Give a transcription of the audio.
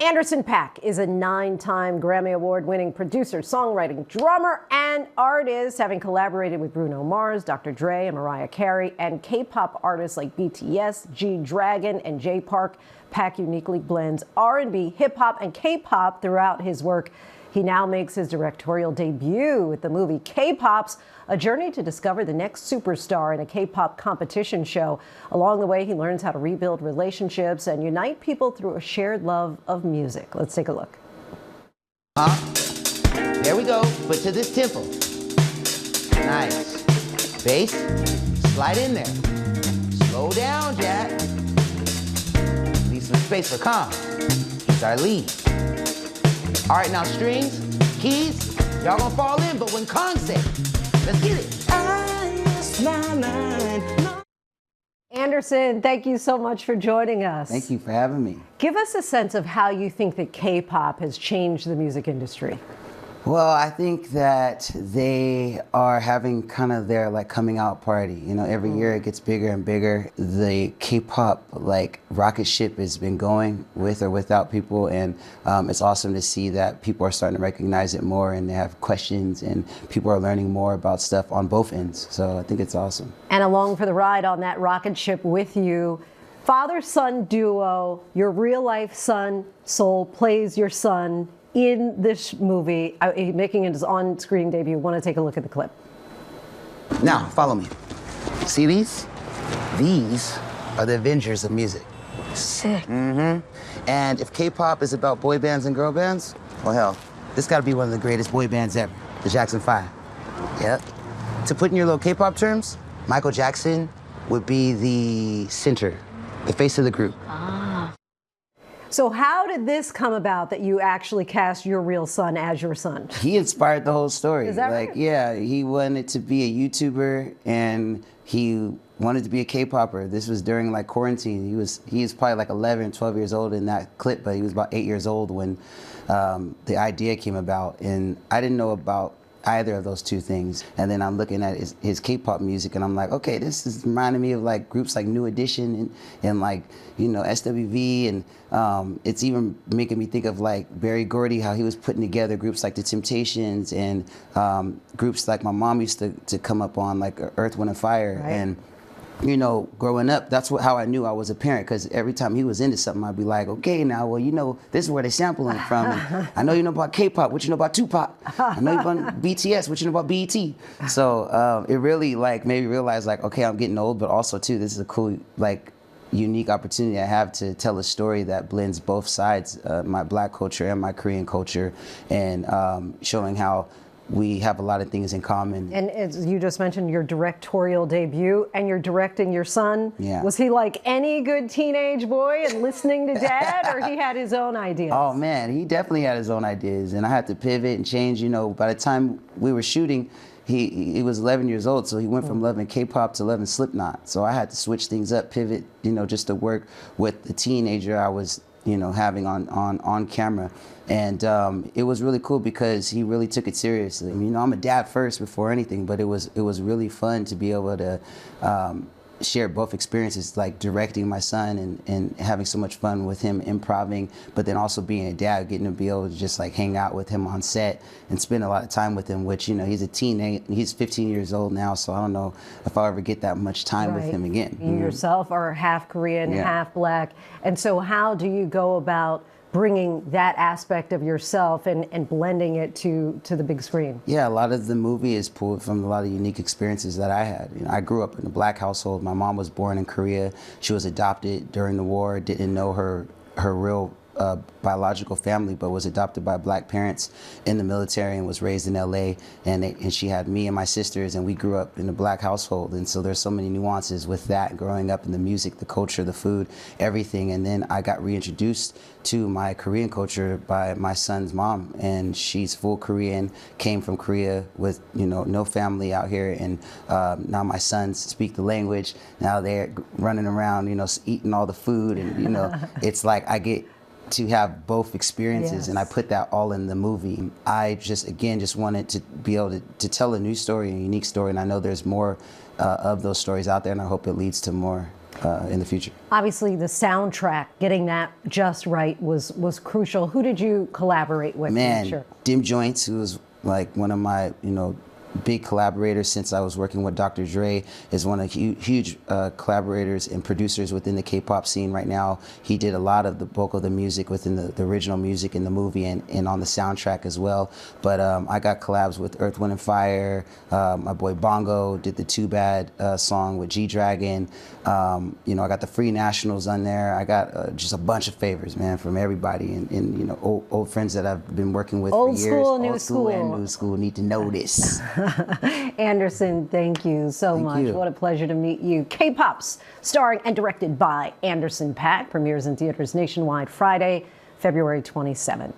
Anderson Paak is a 9-time Grammy Award-winning producer, songwriting, drummer, and artist, having collaborated with Bruno Mars, Dr. Dre, and Mariah Carey, and K-pop artists like BTS, G-Dragon, and J-Park. Paak uniquely blends R&B, hip-hop, and K-pop throughout his work. He now makes his directorial debut with the movie K-Pops, a journey to discover the next superstar in a K-pop competition show. Along the way, he learns how to rebuild relationships and unite people through a shared love of music. Let's take a look. There we go, but to this tempo. Nice. Bass, slide in there. Slow down, Jack. Leave some space for calm. He's our lead. All right, now strings, keys, y'all gonna fall in, but when Kong says, let's get it. I lost my mind. Anderson, thank you so much for joining us. Thank you for having me. Give us a sense of how you think that K-pop has changed the music industry. Well, I think that they are having kind of their coming out party. You know, every year it gets bigger and bigger. The K-pop rocket ship has been going with or without people, and it's awesome to see that people are starting to recognize it more and they have questions and people are learning more about stuff on both ends. So I think it's awesome. And along for the ride on that rocket ship with you, father-son duo, your real-life son, Soul, plays your son in this movie, making his on-screen debut. Want to take a look at the clip? Now, follow me. See these? These are the Avengers of music. Sick. And if K-pop is about boy bands and girl bands, well, hell, this got to be one of the greatest boy bands ever, the Jackson 5. Yep. To put in your little K-pop terms, Michael Jackson would be the center, the face of the group. So how did this come about that you actually cast your real son as your son? He inspired the whole story. Is that right? Yeah, he wanted to be a YouTuber and he wanted to be a K-popper. This was during quarantine. He was probably 11, 12 years old in that clip, but he was about 8 years old when the idea came about. And I didn't know about either of those two things. And then I'm looking at his K-pop music and I'm like, okay, this is reminding me of groups like New Edition and SWV, and it's even making me think of Berry Gordy, how he was putting together groups like The Temptations and groups like my mom used to come up on, like Earth, Wind and Fire. Right. And growing up, that's how I knew I was a parent, because every time he was into something, I'd be like, okay, now, well, this is where they're sampling from. And I know you know about K-pop, what you know about Tupac? I know you know about BTS, what you know about BET? So it really made me realize okay, I'm getting old, but also too, this is a cool, unique opportunity I have to tell a story that blends both sides, my Black culture and my Korean culture, and showing how we have a lot of things in common. And as you just mentioned, your directorial debut, and you're directing your son. Yeah. Was he like any good teenage boy and listening to dad, or he had his own ideas? Oh man, he definitely had his own ideas, and I had to pivot and change. By the time we were shooting, he was 11 years old, so he went from loving K-pop to loving Slipknot. So I had to switch things up, pivot, just to work with the teenager I was having on camera. And it was really cool because he really took it seriously. I'm a dad first before anything, but it was really fun to be able to share both experiences, directing my son and having so much fun with him improvising, but then also being a dad, getting to be able to just hang out with him on set and spend a lot of time with him, which, he's a teenager, he's 15 years old now, so I don't know if I'll ever get that much time with him again. You yourself are half Korean, half Black, and so how do you go about bringing that aspect of yourself and blending it to the big screen? Yeah, a lot of the movie is pulled from a lot of unique experiences that I had. I grew up in a Black household. My mom was born in Korea. She was adopted during the war, didn't know her real biological family, but was adopted by Black parents in the military and was raised in LA, and she had me and my sisters, and we grew up in a Black household. And so there's so many nuances with that, growing up in the music, the culture, the food, everything. And then I got reintroduced to my Korean culture by my son's mom, and she's full Korean, came from Korea with no family out here, and now my sons speak the language. Now they're running around, eating all the food, and it's like I get to have both experiences, and I put that all in the movie. I just wanted to be able to tell a new story, a unique story, and I know there's more of those stories out there, and I hope it leads to more. in the future. Obviously, the soundtrack, getting that just right was crucial. Who did you collaborate with? Man, Dim Joints, who was like one of my, big collaborators since I was working with Dr. Dre, is one of the huge collaborators and producers within the K-pop scene right now. He did a lot of the bulk of the music within the original music in the movie and on the soundtrack as well. But I got collabs with Earth, Wind & Fire. My boy Bongo did the Too Bad song with G-Dragon. I got the Free Nationals on there. I got just a bunch of favors, man, from everybody and old friends that I've been working with for years. Old school and new school need to know this. Anderson, thank you so much. What a pleasure to meet you. K-Pops, starring and directed by Anderson Paak, premieres in theaters nationwide Friday, February 27th.